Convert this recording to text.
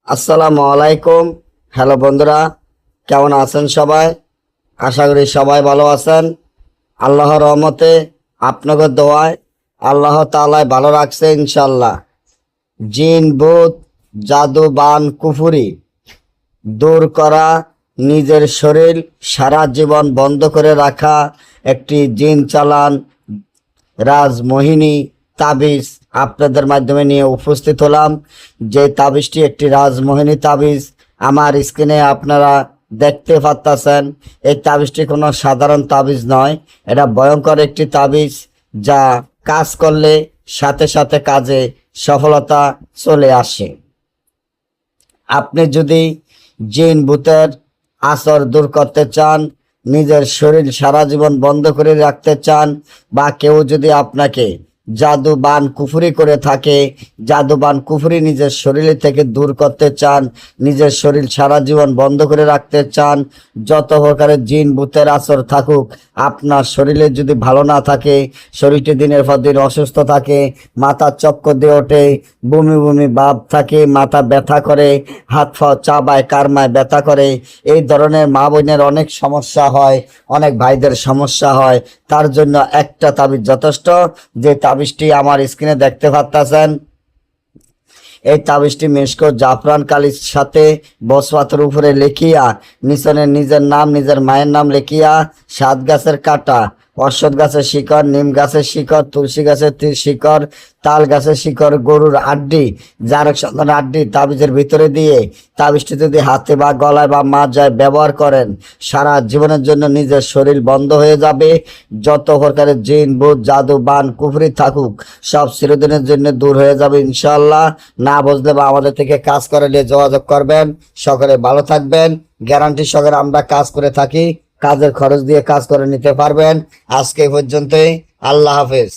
আসসালামু আলাইকুম। হ্যালো বন্ধুরা, কেমন আছেন সবাই? আশা করি সবাই ভালো আছেন। আল্লাহর রহমতে আপনাদের দোয়ায় আল্লাহ তাআলা ভালো রাখছে ইনশাল্লাহ। জিন, ভূত, জাদু, বান, কুফুরি দূর করা, নিজের শরীর সারা জীবন বন্ধ করে রাখা একটি জিন চালান রাজমোহিনী তাবিজ আপনাদের মাধ্যমে নিয়ে উপস্থিত হলাম। যে তাবিজটি একটি রাজমোহিনী তাবিজ, আমার স্ক্রিনে আপনারা দেখতে পাচ্ছেন। এই তাবিজটি কোনো সাধারণ তাবিজ নয়, এটা ভয়ঙ্কর একটি তাবিজ যা কাজ করলে সাথে সাথে কাজে সফলতা চলে আসে। আপনি যদি জিন ভূতের আসর দূর করতে চান, নিজের শরীর সারা জীবন বন্ধ করে রাখতে চান, বা কেউ যদি আপনাকে জাদু বান কুফরি করে থাকে, জাদু বান কুফরি নিজের শরীর থেকে দূর করতে চান, নিজের শরীর সারা জীবন বন্ধ করে রাখতে চান, যত প্রকারের জিন ভূতের আসর থাকুক আপনার শরীরে যদি ভালো না থাকে, শরীরটি দিনের পর দিন অসুস্থ থাকে, মাথা চক্কর দিয়ে ওঠে, বমি বমি ভাব থাকে, মাথা ব্যথা করে, হাত পা চাবায় কারমায় ব্যথা করে, এই ধরনের মা বোনের অনেক সমস্যা হয়, অনেক ভাইদের সমস্যা হয়, তার জন্য একটা তাবিজ যথেষ্ট। যে তাবিজটি আমার স্ক্রিনে দেখতে পাচ্ছেন, এই তাবিজটি মেশকো জাফরান কালির সাথে বসপাতের উপরে লিখিয়া নিচনে নিজের নাম, নিজের মায়ের নাম লিখিয়া 7 গাছের কাটা, অশ্বত্থ গাছের শিকড়, নিম গাছের শিকড়, তুলসী গাছের শিকড়, তাল গাছের শিকড়, গরুর আড্ডি, জারক সন্তানের আড্ডি তাবিজের ভিতরে দিয়ে তাবিজটি যদি হাতে বা গলায় বা মাজায় ব্যবহার করেন, সারা জীবনের জন্য নিজের শরীর বন্ধ হয়ে যাবে। যত প্রকারের জিন ভূত জাদু বান কুফরি থাকুক সব চিরদিনের জন্য দূর হয়ে যাবে ইনশাআল্লাহ। না বুঝলে বা আমাদের থেকে কাজ করে নিয়ে যোগাযোগ করবেন। সকলে ভালো থাকবেন। গ্যারান্টি সহকারে আমরা কাজ করে থাকি, কাজের খরচ দিয়ে কাজ করে নিতে পারবেন। আজকে এই পর্যন্তই। আল্লাহ হাফেজ।